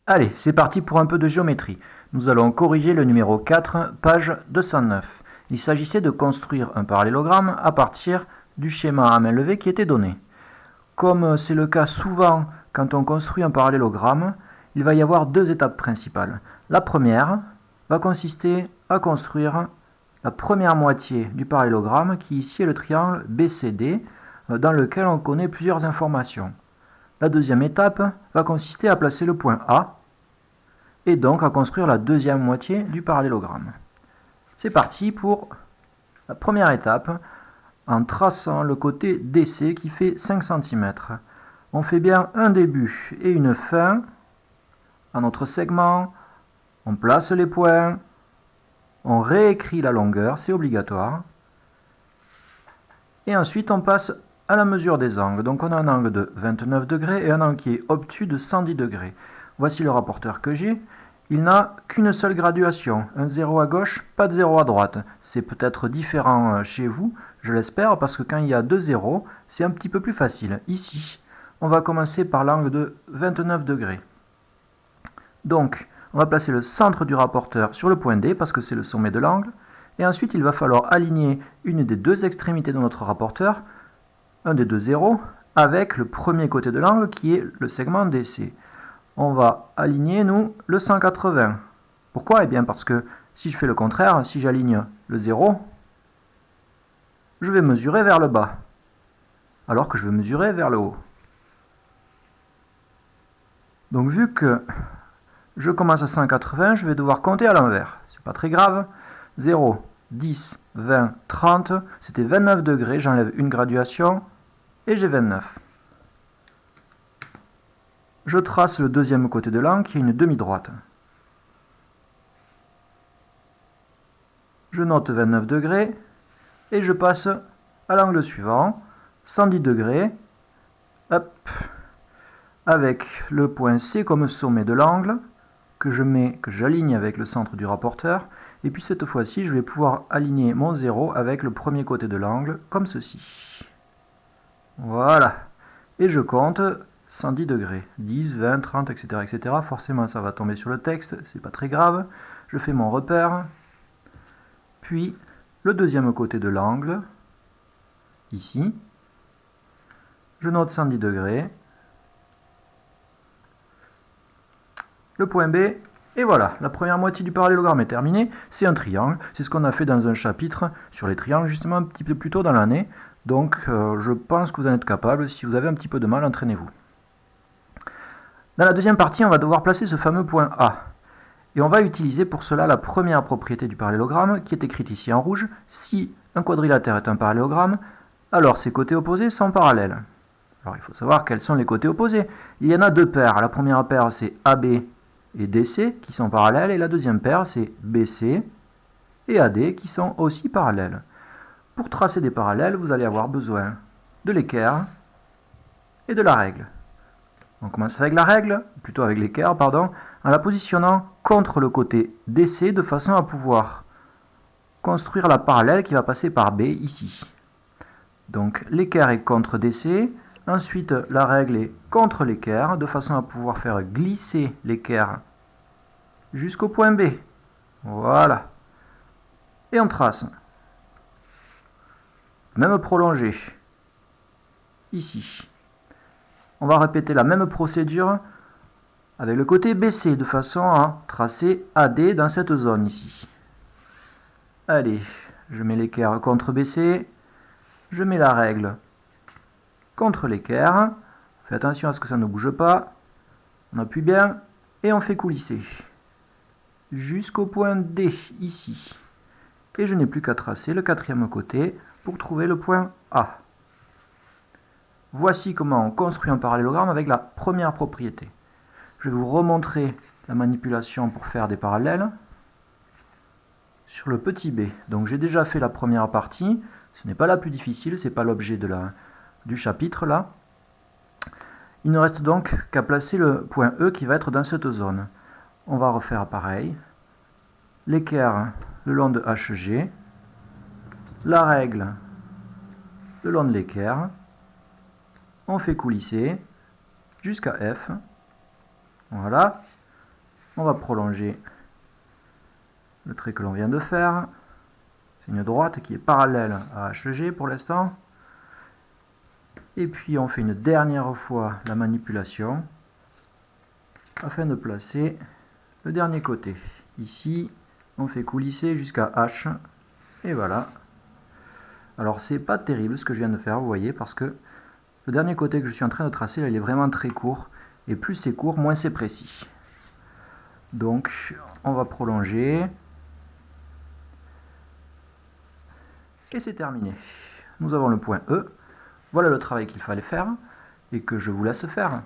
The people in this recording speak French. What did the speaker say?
Allez, c'est parti pour un peu de géométrie. Nous allons corriger le numéro 4, page 209. Il s'agissait de construire un parallélogramme à partir du schéma à main levée qui était donné. Comme c'est le cas souvent quand on construit un parallélogramme, il va y avoir deux étapes principales. La première va consister à construire la première moitié du parallélogramme qui ici est le triangle BCD dans lequel on connaît plusieurs informations. La deuxième étape va consister à placer le point A et donc à construire la deuxième moitié du parallélogramme. C'est parti pour la première étape en traçant le côté DC qui fait 5 cm. On fait bien un début et une fin à notre segment, on place les points, on réécrit la longueur, c'est obligatoire, et ensuite on passe à la mesure des angles. Donc on a un angle de 29 degrés et un angle qui est obtus de 110 degrés. Voici le rapporteur que j'ai. Il n'a qu'une seule graduation, un 0 à gauche, pas de 0 à droite. C'est peut-être différent chez vous, je l'espère, parce que quand il y a deux zéros, c'est un petit peu plus facile. Ici, on va commencer par l'angle de 29 degrés. Donc, on va placer le centre du rapporteur sur le point D, parce que c'est le sommet de l'angle, et ensuite il va falloir aligner une des deux extrémités de notre rapporteur, un des deux zéros, avec le premier côté de l'angle qui est le segment DC. On va aligner, nous, le 180. Pourquoi? Eh bien parce que si je fais le contraire, si j'aligne le 0, je vais mesurer vers le bas, alors que je veux mesurer vers le haut. Donc vu que je commence à 180, je vais devoir compter à l'envers. C'est pas très grave. 0, 10, 20, 30, c'était 29 degrés, j'enlève une graduation, et j'ai 29. Je trace le deuxième côté de l'angle qui est une demi-droite. Je note 29 degrés et je passe à l'angle suivant, 110 degrés, hop, avec le point C comme sommet de l'angle que j'aligne avec le centre du rapporteur. Et puis cette fois-ci, je vais pouvoir aligner mon 0 avec le premier côté de l'angle comme ceci. Voilà. Et je compte 110 degrés, 10, 20, 30, etc., etc. Forcément, ça va tomber sur le texte, c'est pas très grave. Je fais mon repère, puis le deuxième côté de l'angle, ici. Je note 110 degrés. Le point B, et voilà, la première moitié du parallélogramme est terminée. C'est un triangle, c'est ce qu'on a fait dans un chapitre sur les triangles, justement un petit peu plus tôt dans l'année. Donc, je pense que vous en êtes capable. Si vous avez un petit peu de mal, entraînez-vous. Dans la deuxième partie, on va devoir placer ce fameux point A. Et on va utiliser pour cela la première propriété du parallélogramme, qui est écrite ici en rouge. Si un quadrilatère est un parallélogramme, alors ses côtés opposés sont parallèles. Alors il faut savoir quels sont les côtés opposés. Il y en a deux paires. La première paire, c'est AB et DC, qui sont parallèles. Et la deuxième paire, c'est BC et AD, qui sont aussi parallèles. Pour tracer des parallèles, vous allez avoir besoin de l'équerre et de la règle. On commence avec la règle, plutôt avec l'équerre, pardon, en la positionnant contre le côté DC de façon à pouvoir construire la parallèle qui va passer par B ici. Donc l'équerre est contre DC, ensuite la règle est contre l'équerre de façon à pouvoir faire glisser l'équerre jusqu'au point B. Voilà. Et on trace. Même prolongée. Ici. On va répéter la même procédure avec le côté BC de façon à tracer AD dans cette zone ici. Allez, je mets l'équerre contre BC, je mets la règle contre l'équerre, faites attention à ce que ça ne bouge pas, on appuie bien et on fait coulisser jusqu'au point D ici. Et je n'ai plus qu'à tracer le quatrième côté pour trouver le point A. Voici comment on construit un parallélogramme avec la première propriété. Je vais vous remontrer la manipulation pour faire des parallèles sur le petit b. Donc j'ai déjà fait la première partie, ce n'est pas la plus difficile, ce n'est pas l'objet du chapitre là. Il ne reste donc qu'à placer le point E qui va être dans cette zone. On va refaire pareil. L'équerre le long de HG, la règle le long de l'équerre. On fait coulisser jusqu'à F. Voilà. On va prolonger le trait que l'on vient de faire. C'est une droite qui est parallèle à HG pour l'instant. Et puis on fait une dernière fois la manipulation afin de placer le dernier côté. Ici, on fait coulisser jusqu'à H. Et voilà. Alors c'est pas terrible ce que je viens de faire, vous voyez, parce que le dernier côté que je suis en train de tracer, là, il est vraiment très court. Et plus c'est court, moins c'est précis. Donc on va prolonger. Et c'est terminé. Nous avons le point E. Voilà le travail qu'il fallait faire et que je vous laisse faire.